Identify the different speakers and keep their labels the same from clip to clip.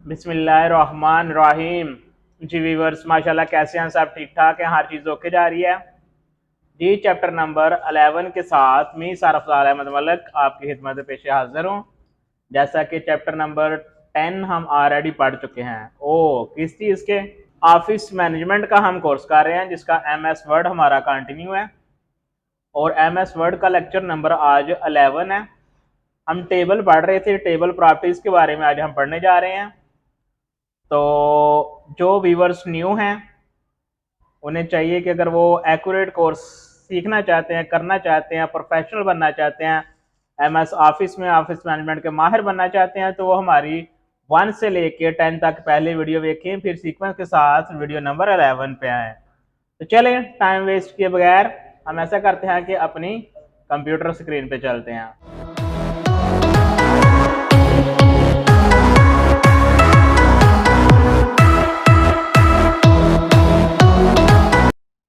Speaker 1: बिस्मिल्लाहिर्रहमानिर्रहीम। जी वीवर्स, माशाल्लाह कैसे हैं सब? ठीक ठाक हैं, हर चीज़ ओके जा रही है जी। चैप्टर नंबर 11 के साथ मैं सारफलाल अहमद मलक आपकी खिदमत में पेश हाजिर हूँ। जैसा कि चैप्टर नंबर 10 हम ऑलरेडी पढ़ चुके हैं। किस चीज़ के? ऑफिस मैनेजमेंट का हम कोर्स कर रहे हैं, जिसका MS वर्ड हमारा कंटिन्यू है और MS वर्ड का लेक्चर नंबर आज 11 है। हम टेबल पढ़ रहे थे, टेबल प्रॉपर्टीज़ के बारे में आज हम पढ़ने जा रहे हैं। तो जो व्यूवर्स न्यू हैं उन्हें चाहिए कि अगर वो एक्यूरेट कोर्स सीखना चाहते हैं, करना चाहते हैं, प्रोफेशनल बनना चाहते हैं, MS ऑफिस में ऑफिस मैनेजमेंट के माहिर बनना चाहते हैं, तो वो हमारी 1 से लेके 10 तक पहले वीडियो देखें, फिर सीक्वेंस के साथ वीडियो नंबर 11 पे आए। तो चलें टाइम वेस्ट किए बगैर हम ऐसा करते हैं कि अपनी कंप्यूटर स्क्रीन पे चलते हैं।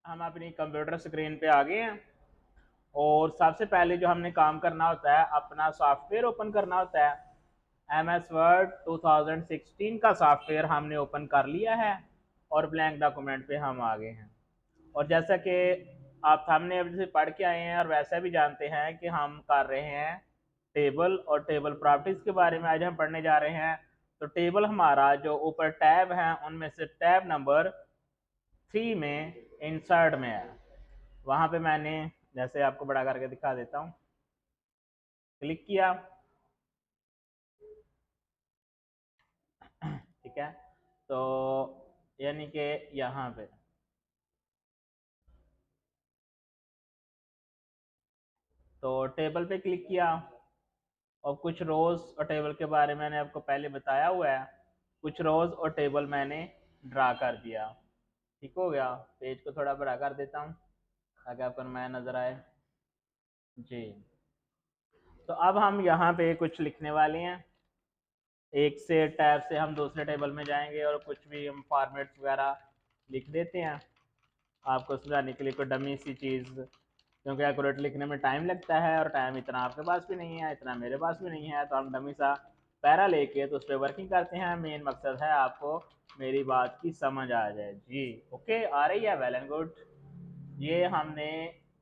Speaker 1: हम अपनी कंप्यूटर स्क्रीन पे आ गए हैं और सबसे पहले जो हमने काम करना होता है, अपना सॉफ्टवेयर ओपन करना होता है। MS वर्ड 2016 का सॉफ्टवेयर हमने ओपन कर लिया है और ब्लैंक डॉक्यूमेंट पे हम आ गए हैं। और जैसा कि आप हमने अभी से पढ़ के आए हैं और वैसा भी जानते हैं कि हम कर रहे हैं टेबल और टेबल प्रॉपर्टीज के बारे में आज हम पढ़ने जा रहे हैं। तो टेबल हमारा जो ऊपर टैब है उनमें से टैब नंबर 3 में इंसर्ट में है। वहाँ पे मैंने जैसे आपको बड़ा करके दिखा देता हूँ, क्लिक किया, ठीक है। तो यानी कि यहाँ पे तो टेबल पे क्लिक किया और कुछ रोज और टेबल के बारे में मैंने आपको पहले बताया हुआ है। कुछ रोज और टेबल मैंने ड्रा कर दिया, ठीक हो गया। पेज को थोड़ा बड़ा कर देता हूँ ताकि आपको नया नज़र आए जी। तो अब हम यहाँ पे कुछ लिखने वाले हैं। एक से टैब से हम दूसरे टेबल में जाएंगे और कुछ भी हम फॉर्मेट्स वगैरह लिख देते हैं आपको समझाने के लिए, कोई डमी सी चीज़, क्योंकि एक्यूरेट लिखने में टाइम लगता है और टाइम इतना आपके पास भी नहीं है, इतना मेरे पास भी नहीं है। तो हम डमी सा पैरा लेके तो उस पर वर्किंग करते हैं। मेन मकसद है आपको मेरी बात की समझ आ जाए जी। ओके, आ रही है? Well and good. ये हमने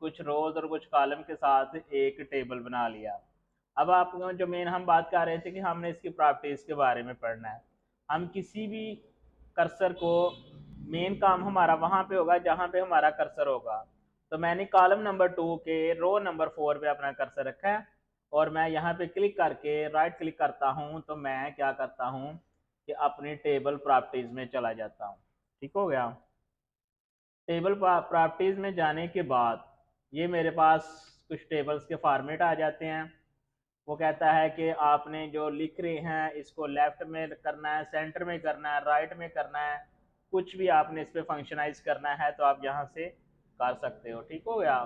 Speaker 1: कुछ रोज और कुछ कॉलम के साथ एक टेबल बना लिया। अब आप जो मेन हम बात कर रहे थे कि हमने इसकी प्रॉपर्टीज़ के बारे में पढ़ना है। हम किसी भी कर्सर को, मेन काम हमारा वहाँ पे होगा जहाँ पे हमारा कर्सर होगा। तो मैंने कॉलम नंबर 2 के रो नंबर 4 पे अपना कर्सर रखा है और मैं यहाँ पे क्लिक करके राइट क्लिक करता हूँ तो मैं क्या करता हूँ कि अपनी टेबल प्रॉपर्टीज़ में चला जाता हूँ। ठीक हो गया। टेबल प्रॉपर्टीज़ में जाने के बाद ये मेरे पास कुछ टेबल्स के फॉर्मेट आ जाते हैं। वो कहता है कि आपने जो लिख रहे हैं इसको लेफ्ट में करना है, सेंटर में करना है, राइट में करना है, कुछ भी आपने इस पर फंक्शनाइज करना है तो आप यहाँ से कर सकते हो। ठीक हो गया।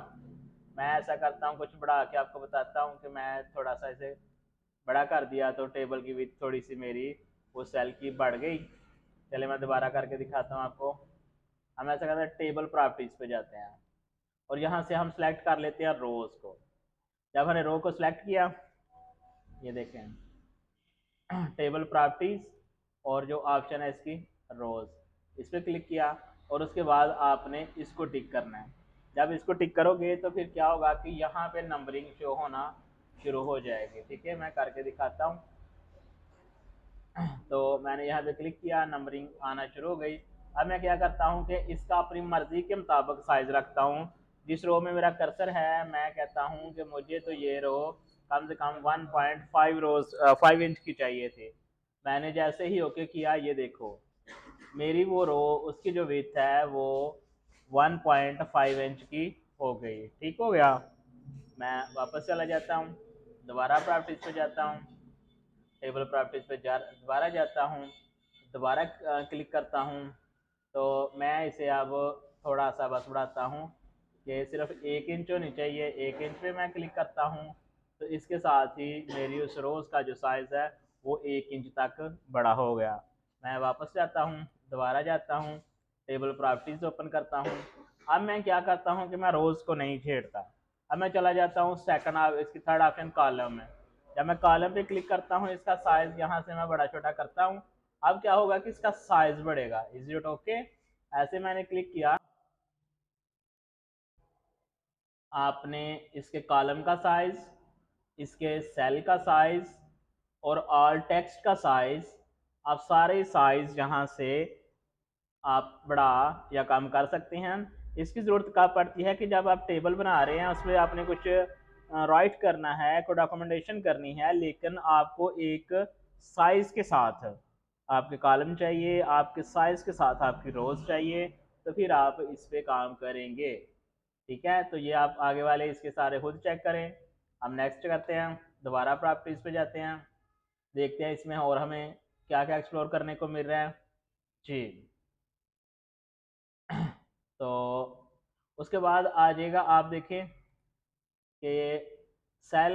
Speaker 1: मैं ऐसा करता हूँ, कुछ बढ़ा के आपको बताता हूँ कि मैं थोड़ा सा इसे बड़ा कर दिया तो टेबल की विड्थ थोड़ी सी मेरी वो सेल की बढ़ गई। चलिए मैं दोबारा करके दिखाता हूँ आपको। हम ऐसा करते हैं, टेबल प्रॉपर्टीज पे जाते हैं और यहाँ से हम सेलेक्ट कर लेते हैं रोज को। जब हमने रो को सिलेक्ट किया, ये देखें टेबल प्रॉपर्टीज और जो ऑप्शन है इसकी रोज, इस पर क्लिक किया और उसके बाद आपने इसको टिक करना है। जब इसको टिक करोगे तो फिर क्या होगा कि यहाँ पे नंबरिंग शो होना शुरू हो जाएगी। ठीक है, मैं करके दिखाता हूँ। तो मैंने यहाँ पे क्लिक किया, नंबरिंग आना शुरू हो गई। अब मैं क्या करता हूँ कि इसका अपनी मर्जी के मुताबिक साइज रखता हूँ। जिस रो में मेरा कर्सर है मैं कहता हूँ कि मुझे तो ये रो कम से कम 1.5 इंच की चाहिए थी। मैंने जैसे ही ओके किया, ये देखो मेरी वो रो, उसकी जो विड्थ है वो 1.5 इंच की हो गई। ठीक हो गया। मैं वापस चला जाता हूँ, दोबारा प्रॉपर्टीज पे जाता हूँ, टेबल प्रॉपर्टीज पे दोबारा जाता हूँ, दोबारा क्लिक करता हूँ। तो मैं इसे अब थोड़ा सा बस बढ़ाता हूँ कि सिर्फ 1 इंच होनी चाहिए। 1 इंच पे मैं क्लिक करता हूँ तो इसके साथ ही मेरी उस रोज़ का जो साइज़ है वो 1 इंच तक बड़ा हो गया। मैं वापस जाता हूँ, दोबारा जाता हूँ, टेबल प्रॉपर्टीज ओपन करता हूँ। अब मैं क्या करता हूँ कि मैं रोज़ को नहीं छेड़ता। अब मैं चला जाता हूँ सेकंड, इसकी थर्ड ऑप्शन कॉलम में। जब मैं कॉलम पे क्लिक करता हूँ इसका साइज़ यहाँ से मैं बड़ा छोटा करता हूँ अब क्या होगा कि इसका साइज बढ़ेगा। Is it okay? ऐसे मैंने क्लिक किया, आपने इसके कॉलम का साइज, इसके सेल का साइज और ऑल टेक्स्ट का साइज, आप सारे साइज यहाँ से आप बढ़ा या कम कर सकते हैं। इसकी ज़रूरत कब पड़ती है कि जब आप टेबल बना रहे हैं, उसमें आपने कुछ राइट करना है, कोई डॉक्यूमेंटेशन करनी है, लेकिन आपको एक साइज़ के साथ आपके कॉलम चाहिए, आपके साइज़ के साथ आपकी रोज़ चाहिए, तो फिर आप इस पे काम करेंगे। ठीक है, तो ये आप आगे वाले इसके सारे खुद चेक करें। हम नेक्स्ट करते हैं, दोबारा प्रॉपर्टीज़ पे जाते हैं, देखते हैं इसमें और हमें क्या क्या एक्सप्लोर करने को मिल रहा है जी। तो उसके बाद आ जाएगा, आप देखें कि सेल,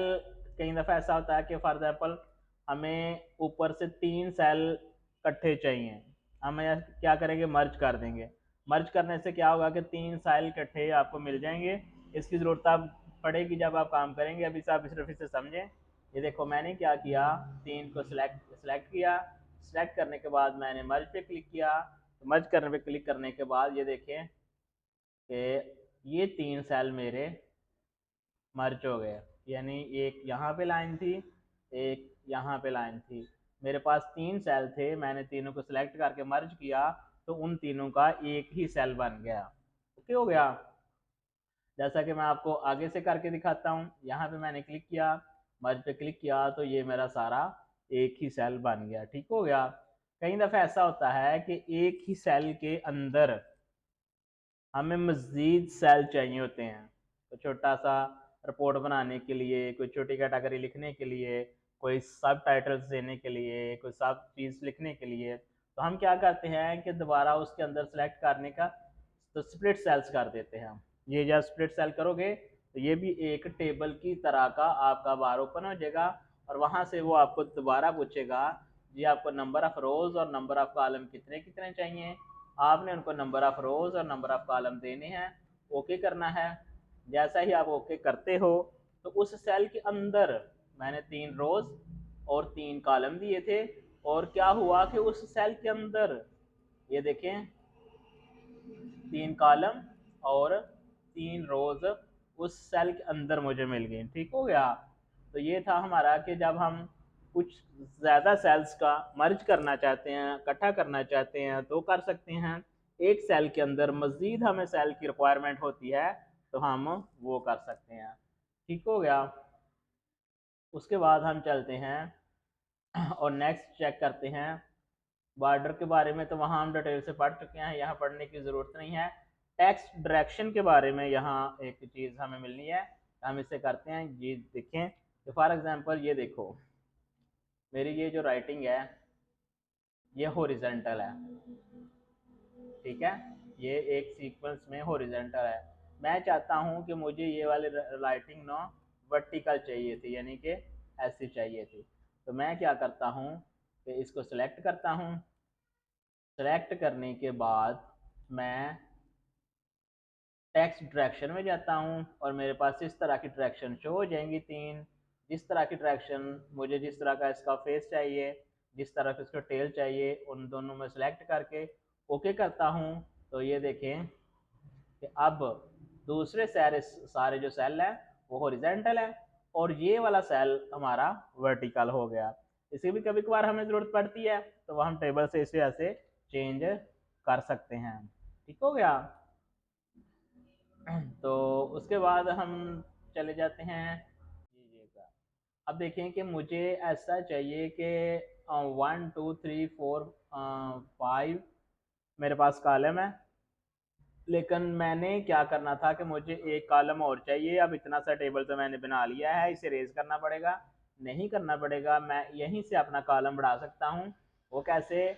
Speaker 1: कई दफ़ा ऐसा होता है कि फॉर एग्जांपल हमें ऊपर से 3 सेल इकट्ठे चाहिए, हम क्या करेंगे, मर्ज कर देंगे। मर्ज करने से क्या होगा कि 3 सेल इकट्ठे आपको मिल जाएंगे। इसकी ज़रूरत आप पड़ेगी जब आप काम करेंगे। अभी से आप सिर्फ इसे समझें। ये देखो मैंने क्या किया, 3 को सिलेक्ट किया, सिलेक्ट करने के बाद मैंने मर्ज पे क्लिक किया। तो मर्ज करने पे क्लिक करने के बाद ये देखें कि ये 3 सेल मेरे मर्ज हो गए, यानी एक यहाँ पे लाइन थी, एक यहाँ पे लाइन थी। मेरे पास 3 सेल थे, मैंने तीनों को सिलेक्ट करके मर्ज किया, तो उन तीनों का एक ही सेल बन गया। ओके हो गया। जैसा कि मैं आपको आगे से करके दिखाता हूँ, यहाँ पे मैंने क्लिक किया, मर्ज पे क्लिक किया, तो ये मेरा सारा एक ही सेल बन गया। ठीक हो गया। कई दफ़ा ऐसा होता है कि एक ही सेल के अंदर हमें मज़ीद सेल चाहिए होते हैं, तो छोटा सा रिपोर्ट बनाने के लिए, कोई छोटी कैटेगरी लिखने के लिए, कोई सब टाइटल्स देने के लिए, कोई सब चीज़ लिखने के लिए, तो हम क्या करते हैं कि दोबारा उसके अंदर सेलेक्ट करने का, तो स्प्लिट सेल्स कर देते हैं। ये जब स्प्लिट सेल करोगे तो ये भी एक टेबल की तरह का आपका बार ओपन हो जाएगा, और वहाँ से वो आपको दोबारा पूछेगा जी आपको नंबर ऑफ़ रोज़ और नंबर ऑफ़ कॉलम कितने कितने चाहिए। आपने उनको नंबर ऑफ़ रोज़ और नंबर ऑफ़ कॉलम देने हैं, ओके करना है। जैसा ही आप ओके करते हो, तो उस सेल के अंदर मैंने 3 रोज़ और 3 कॉलम दिए थे, और क्या हुआ कि उस सेल के अंदर ये देखें 3 कॉलम और 3 रोज़ उस सेल के अंदर मुझे मिल गई। ठीक हो गया। तो ये था हमारा कि जब हम कुछ ज़्यादा सेल्स का मर्ज करना चाहते हैं, इकट्ठा करना चाहते हैं, तो कर सकते हैं। एक सेल के अंदर मज़ीद हमें सेल की रिक्वायरमेंट होती है, तो हम वो कर सकते हैं। ठीक हो गया। उसके बाद हम चलते हैं और नेक्स्ट चेक करते हैं बॉर्डर के बारे में। तो वहाँ हम डिटेल से पढ़ चुके हैं, यहाँ पढ़ने की ज़रूरत नहीं है। टेक्स्ट डायरेक्शन के बारे में यहाँ एक चीज़ हमें मिलनी है, हम इसे करते हैं। ये देखें, तो फॉर एग्जांपल ये देखो, मेरी ये जो राइटिंग है ये हॉरिजॉन्टल है, ठीक है, ये एक सीक्वेंस में हॉरिजॉन्टल है। मैं चाहता हूँ कि मुझे ये वाली राइटिंग ना वर्टिकल चाहिए थी, यानी कि ऐसी चाहिए थी। तो मैं क्या करता हूँ कि इसको सिलेक्ट करता हूँ। सेलेक्ट करने के बाद मैं टेक्स्ट डायरेक्शन में जाता हूँ, और मेरे पास इस तरह की डायरेक्शन शो हो जाएंगी 3। जिस तरह की डायरेक्शन मुझे, जिस तरह का इसका फेस चाहिए, जिस तरह का इसका टेल चाहिए, उन दोनों में सेलेक्ट करके ओके करता हूँ। तो ये देखें कि अब दूसरे सारे सारे जो सेल हैं वो हॉरिजॉन्टल है, और ये वाला सेल हमारा वर्टिकल हो गया। इसे भी कभी कभार हमें ज़रूरत पड़ती है, तो वह हम टेबल से इसे ऐसे चेंज कर सकते हैं। ठीक हो गया। तो उसके बाद हम चले जाते हैं लीजिएगा। अब देखें कि मुझे ऐसा चाहिए कि 1 2 3 4 5 मेरे पास कॉलम है, लेकिन मैंने क्या करना था कि मुझे एक कॉलम और चाहिए। अब इतना सा टेबल तो मैंने बना लिया है, इसे रेज करना पड़ेगा, नहीं करना पड़ेगा, मैं यहीं से अपना कॉलम बढ़ा सकता हूँ। वो कैसे?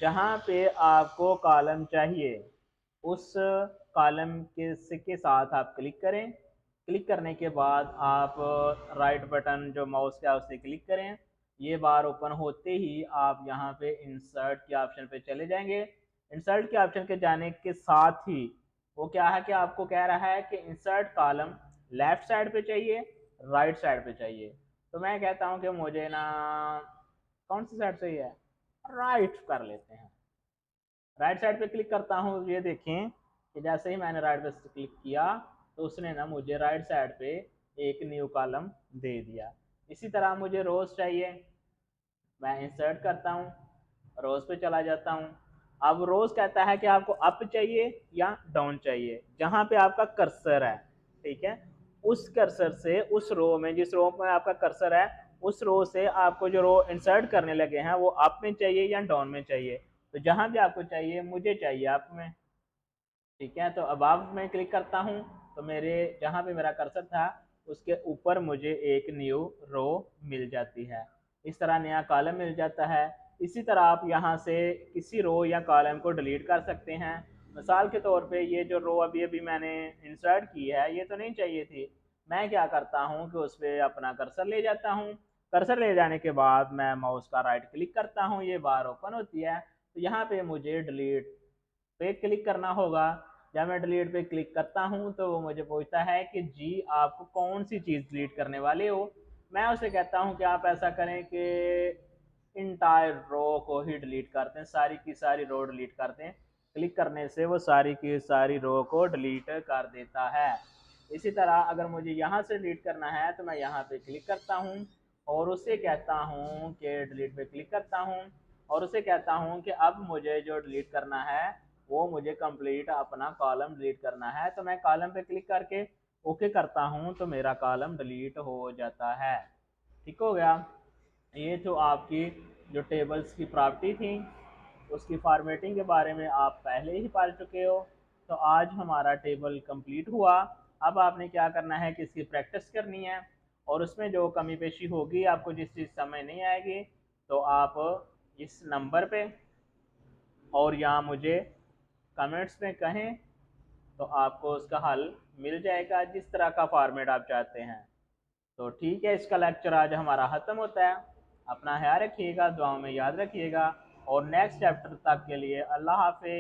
Speaker 1: जहाँ पे आपको कॉलम चाहिए उस कॉलम के साथ आप क्लिक करें। क्लिक करने के बाद आप राइट बटन जो माउस का उसे क्लिक करें। ये बार ओपन होते ही आप यहाँ पे इंसर्ट के ऑप्शन पे चले जाएंगे। इंसर्ट के ऑप्शन के जाने के साथ ही वो क्या है कि आपको कह रहा है कि इंसर्ट कॉलम लेफ्ट साइड पे चाहिए, राइट साइड पे चाहिए। तो मैं कहता हूँ कि मुझे ना कौन सी साइड सही है, राइट कर लेते हैं। राइट साइड पे क्लिक करता हूँ, ये देखें कि जैसे ही मैंने राइट पे क्लिक किया तो उसने ना मुझे राइट साइड पे एक न्यू कॉलम दे दिया। इसी तरह मुझे रोज चाहिए, मैं इंसर्ट करता हूँ, रोज पे चला जाता हूँ। अब रोज कहता है कि आपको अप चाहिए या डाउन चाहिए, जहाँ पे आपका कर्सर है, ठीक है, उस कर्सर से उस रो में, जिस रो में आपका कर्सर है, उस रो से आपको जो रो इंसर्ट करने लगे हैं वो अप में चाहिए या डाउन में चाहिए। तो जहाँ भी आपको चाहिए, मुझे चाहिए अप में, ठीक है। तो अब आप मैं क्लिक करता हूँ तो मेरे जहाँ पे मेरा कर्सर था उसके ऊपर मुझे एक न्यू रो मिल जाती है, इस तरह नया कॉलम मिल जाता है। इसी तरह आप यहाँ से किसी रो या कॉलम को डिलीट कर सकते हैं। मिसाल के तौर पे ये जो रो अभी अभी मैंने इंसर्ट की है ये तो नहीं चाहिए थी, मैं क्या करता हूँ कि उस पर अपना कर्सर ले जाता हूँ। कर्सर ले जाने के बाद मैं माउस का राइट क्लिक करता हूँ, ये बार ओपन होती है। तो यहाँ पे मुझे डिलीट पे क्लिक करना होगा। जब मैं डिलीट पे क्लिक करता हूँ तो वो मुझे पूछता है कि जी आपको कौन सी चीज़ डिलीट करने वाले हो। मैं उसे कहता हूँ कि आप ऐसा करें कि इंटायर रो को ही डिलीट करते हैं, सारी की सारी रो डिलीट करते हैं। क्लिक करने से वो सारी की सारी रो को डिलीट कर देता है। इसी तरह अगर मुझे यहाँ से डिलीट करना है तो मैं यहाँ पे क्लिक करता हूँ और उसे कहता हूँ कि डिलीट पे क्लिक करता हूँ और उसे कहता हूँ कि अब मुझे जो डिलीट करना है वो मुझे कंप्लीट अपना कॉलम डिलीट करना है। तो मैं कॉलम पे क्लिक करके ओके करता हूँ तो मेरा कॉलम डिलीट हो जाता है। ठीक हो गया। ये तो आपकी जो टेबल्स की प्रॉपर्टी थी उसकी फॉर्मेटिंग के बारे में आप पहले ही पढ़ चुके हो। तो आज हमारा टेबल कंप्लीट हुआ। अब आपने क्या करना है कि इसकी प्रैक्टिस करनी है और उसमें जो कमी पेशी होगी, आपको जिस चीज़ समझ नहीं आएगी तो आप इस नंबर पे और यहाँ मुझे कमेंट्स में कहें तो आपको उसका हल मिल जाएगा जिस तरह का फॉर्मेट आप चाहते हैं। तो ठीक है, इसका लेक्चर आज हमारा ख़त्म होता है। अपना ख्याल रखिएगा, दुआओं में याद रखिएगा और नेक्स्ट चैप्टर तक के लिए अल्लाह हाफिज़।